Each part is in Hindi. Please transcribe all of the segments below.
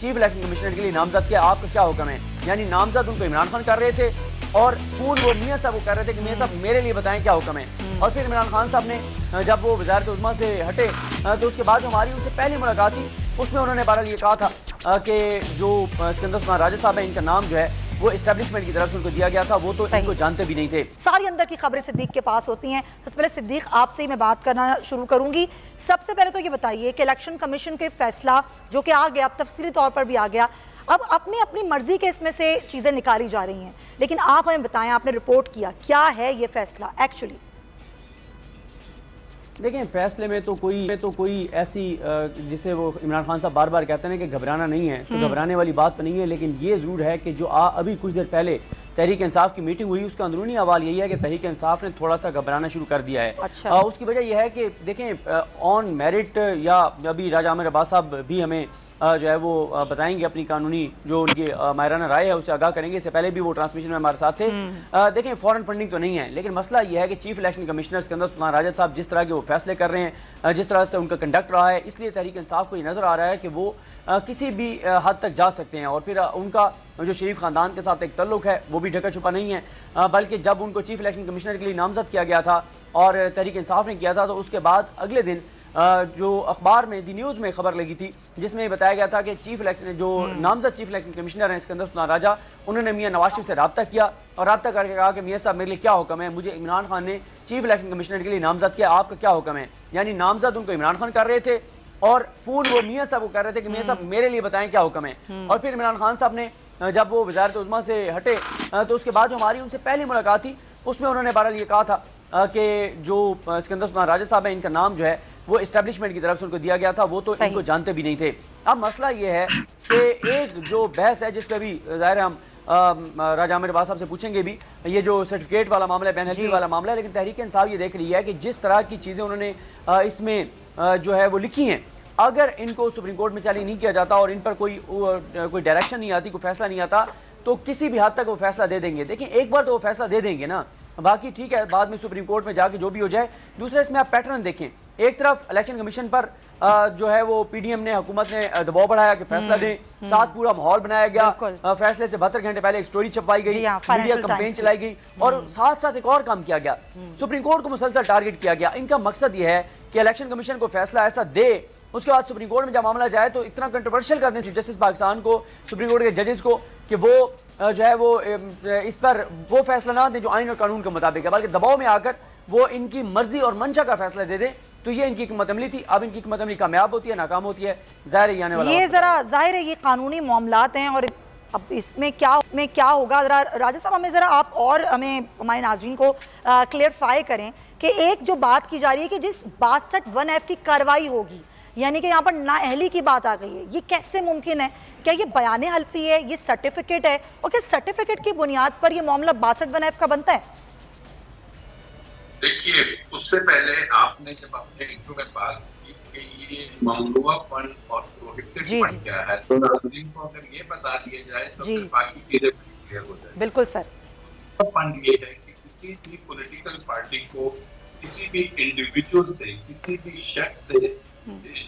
चीफ इलेक्शन कमिश्नर के लिए नामजद किया, आपका क्या हुक्म है। यानी नामजद उनको इमरान खान कर रहे थे और फोन वो मियां साहब को कर रहे थे कि मियां साहब मेरे लिए बताएं क्या हुक्म है। और फिर इमरान खान साहब ने जब वो वज़ारत उज़्मा से हटे तो उसके बाद हमारी उनसे पहली मुलाकात थी, उसमें उन्होंने बहरहाल ये कहा था कि जो सिकंदर उस्मान राजा साहब है, इनका नाम जो है वो एस्टेब्लिशमेंट की तरफ से उनको दिया गया था, वो तो इनको जानते भी नहीं थे। सारी अंदर की खबरें सिद्दीक के पास होती हैं। सबसे पहले सिद्दीक आपसे ही मैं बात करना शुरू करूंगी। सबसे पहले तो ये बताइए कि इलेक्शन कमीशन के फैसला जो कि आ गया, अब तफसीली तौर पर भी आ गया, अब अपनी अपनी मर्जी के इसमें से चीजें निकाली जा रही हैं, लेकिन आप हमें बताएं, आपने रिपोर्ट किया, क्या है ये फैसला एक्चुअली? देखें, फैसले में तो कोई ऐसी जिसे वो इमरान खान साहब बार बार कहते हैं कि घबराना नहीं है, तो घबराने वाली बात तो नहीं है। लेकिन ये ज़रूर है कि जो अभी कुछ देर पहले तहरीक इंसाफ की मीटिंग हुई, उसका अंदरूनी अहवाल यही है कि तहरीक इंसाफ ने थोड़ा सा घबराना शुरू कर दिया है। अच्छा। उसकी वजह यह है कि देखें, ऑन मेरिट या अभी राजा आमिर अब्बास साहब भी हमें जो है वो बताएंगे अपनी कानूनी जो उनकी माहिराना राय है उसे आगाह करेंगे। इससे पहले भी वो ट्रांसमिशन में हमारे साथ थे। देखें, फॉरेन फंडिंग तो नहीं है, लेकिन मसला ये है कि chief election commissioner Sikandar Usman Raja साहब जिस तरह के वो फैसले कर रहे हैं, जिस तरह से उनका कंडक्ट रहा है, इसलिए तहरीक इंसाफ को ये नजर आ रहा है कि वो किसी भी हद तक जा सकते हैं। और फिर उनका जो शरीफ खानदान के साथ एक तल्लुक है वो भी ढका छुपा नहीं है, बल्कि जब उनको चीफ इलेक्शन कमिश्नर के लिए नामजद किया गया था और तहरीक इंसाफ ने किया था, तो उसके बाद अगले दिन जो अखबार में दी न्यूज़ में खबर लगी थी जिसमें बताया गया था कि चीफ इलेक्शन जो नामजद चीफ इलेक्शन कमिश्नर हैं सिकंदर उस्मान राजा, उन्होंने मियां नवाज शरीफ से रब्ता किया और रब्ता करके कहा कि मियां साहब मेरे लिए क्या हुक्म है, मुझे इमरान खान ने चीफ इलेक्शन कमिश्नर के लिए नामजद किया, आपका क्या हुक्म है। यानी नामजद उनको इमरान खान कर रहे थे और फोन वो मियां साहब को कर रहे थे कि मियां साहब मेरे लिए बताएं क्या हुक्म है। और फिर इमरान खान साहब ने जब वो वज़ारत उज़्मा से हटे तो उसके बाद हमारी उनसे पहली मुलाकात थी, उसमें उन्होंने बहरहाल ये कहा था कि जो सिकंदर उस्मान राजा साहब है, इनका नाम जो है वो एस्टेब्लिशमेंट की तरफ से उनको दिया गया था, वो तो इनको जानते भी नहीं थे। अब मसला ये है कि एक जो बहस है जिस पे भी ज़ाहिर है हम राजा आमिर अब्बास साहब से पूछेंगे भी, ये जो सर्टिफिकेट वाला मामला है, बैन वाला मामला है, लेकिन तहरीक इंसाफ ये देख रही है कि जिस तरह की चीज़ें उन्होंने इसमें जो है वो लिखी हैं, अगर इनको सुप्रीम कोर्ट में चैलेंज नहीं किया जाता और इन पर कोई डायरेक्शन नहीं आती, कोई फैसला नहीं आता, तो किसी भी हद तक वो फैसला दे देंगे। देखिए, एक बार तो वो फैसला दे देंगे ना, बाकी ठीक है बाद में सुप्रीम कोर्ट में जाके जो भी हो जाए। दूसरा, इसमें आप पैटर्न देखें, एक तरफ इलेक्शन कमीशन पर जो है वो पीडीएम ने, हुकूमत ने दबाव बढ़ाया कि फैसला दें, साथ पूरा माहौल बनाया गया, फैसले से 72 घंटे पहले एक स्टोरी छपवाई गई, मीडिया कैंपेन चलाई गई और साथ साथ एक और काम किया गया, सुप्रीम कोर्ट को मुसलसल टारगेट किया गया। इनका मकसद ये है कि इलेक्शन कमीशन को फैसला ऐसा दे, उसके बाद सुप्रीम कोर्ट में जब मामला जाए तो इतना कंट्रोवर्शियल कर दें चीफ जस्टिस पाकिस्तान को, सुप्रीम कोर्ट के जजेस को, कि वो जो है वो इस पर वो फैसला ना दें जो आइन और कानून के मुताबिक है, बल्कि दबाव में आकर वो इनकी मर्जी और मंशा का फैसला दे दें। तो ये इनकी हिकमत अमली थी। अब इनकी हिकमत अमली कामयाब होती है, नाकाम होती है, जाहिर है आने वाला ये जरा जाहिर है ये कानूनी मामलात हैं और अब इसमें क्या होगा। जरा राजा साहब हमें जरा आप और हमें हमारे नाज़रीन को क्लियरफाई करें कि एक जो बात की जा रही है कि जिस 62(1)F की कार्रवाई होगी, यानी कि यहाँ पर नाअहली की बात आ गई है, ये कैसे मुमकिन है? क्या ये बयान हल्फी है, ये सर्टिफिकेट है, और क्या सर्टिफिकेट की बुनियाद पर ये मामला 62(1)F का बनता है? देखिए, उससे पहले आपने जब अपने इंट्रो में बात की कि ये ममनुआ फंड और प्रोहिबिटेड फंड क्या है, तो नाज़रीन को अगर ये बता दिया जाए तो फिर बाकी चीजें क्लियर हो जाए। बिल्कुल सर। फंड ये है कि किसी भी पॉलिटिकल पार्टी को किसी भी इंडिविजुअल से, किसी भी शख्स से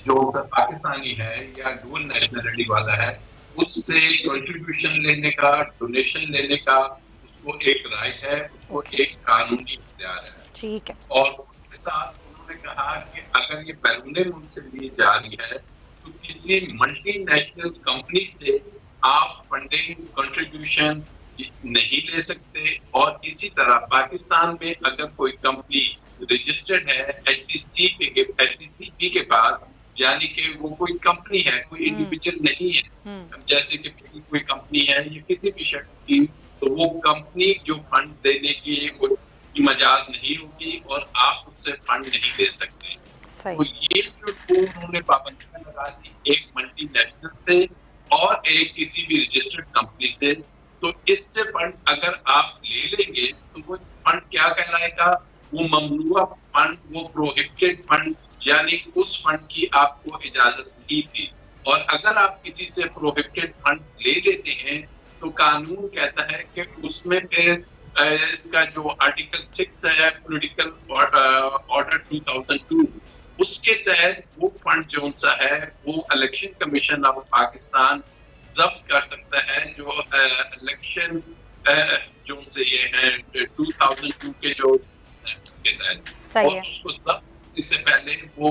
जो पाकिस्तानी है या डुअल नेशनलिटी वाला है, उससे कंट्रीब्यूशन लेने का, डोनेशन लेने का उसको एक राइट है, उसको एक कानूनी इख्तियार है। ठीक है। और उसके साथ उन्होंने कहा कि अगर ये बैरून मुल्क से ली जा रही है तो किसी मल्टीनेशनल कंपनी से आप फंडिंग कंट्रीब्यूशन नहीं ले सकते। और इसी तरह पाकिस्तान में अगर कोई कंपनी रजिस्टर्ड है SECP के पास, यानी कि वो कोई कंपनी है, कोई इंडिविजुअल नहीं है, जैसे कि कोई कंपनी है या किसी भी शख्स की, तो वो कंपनी जो फंड देने की मजाज नहीं होगी और आप उससे फंड नहीं दे सकते। तो ये जो उन्होंने पाबंदियां लगा दी, एक मल्टीनेशनल से और एक किसी भी रजिस्टर्ड कंपनी से, तो इससे फंड अगर आप ले लेंगे तो वो फंड क्या कहलाएगा? वो ममनुआ फंड, वो प्रोहिबिटेड फंड, यानी उस फंड की आपको इजाजत नहीं थी। और अगर आप किसी से प्रोहिबिटेड फंड ले लेते हैं तो कानून कहता है कि उसमें फिर इसका जो आर्टिकल 6 है पॉलिटिकल ऑर्डर 2002, उसके तहत वो फंड जो सा है वो इलेक्शन कमीशन ऑफ पाकिस्तान जब्त कर सकता है जो इलेक्शन जो से ये है 2002 के जो के तहत, और उसको जब्त इससे पहले वो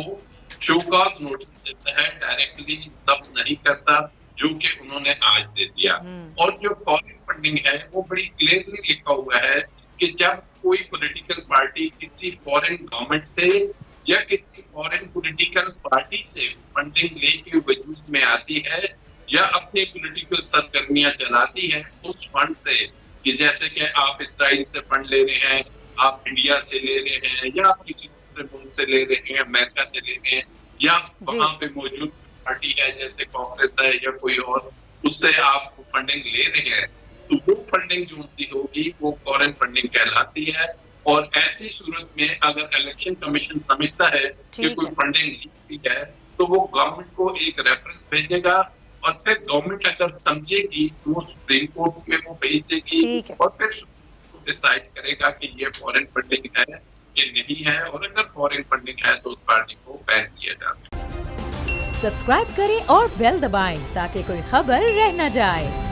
शोकॉज नोटिस देता है, डायरेक्टली जब्त नहीं करता, जो कि उन्होंने आज दे दिया। और जो फॉरेन फंडिंग है वो बड़ी क्लियरली लिखा हुआ है कि जब कोई पॉलिटिकल पार्टी किसी फॉरेन गवर्नमेंट से या किसी फॉरेन पॉलिटिकल पार्टी से फंडिंग लेके वजूद में आती है या अपनी पॉलिटिकल सरगर्मियां चलाती है उस फंड से, कि जैसे कि आप इसराइल से फंड ले रहे हैं, आप इंडिया से ले रहे हैं, या आप किसी दूसरे मुल्क से ले रहे हैं, अमेरिका से ले रहे हैं, या वहां पे मौजूद पार्टी है जैसे कांग्रेस है या कोई और, उससे आप फंडिंग ले रहे हैं, तो वो फंडिंग जो सी होगी वो फॉरेन फंडिंग कहलाती है। और ऐसी सूरत में अगर इलेक्शन कमीशन समझता है कि कोई फंडिंग ली है तो वो गवर्नमेंट को एक रेफरेंस भेजेगा, और फिर गवर्नमेंट अगर समझेगी तो वो सुप्रीम कोर्ट में वो भेज देगी, और फिर डिसाइड करेगा कि ये फॉरेन फंडिंग है कि नहीं है, और अगर फॉरेन फंडिंग है तो उस पार्टी को बैन किया जाता है। सब्सक्राइब करें और बेल दबाएं ताकि कोई खबर रह न जाए।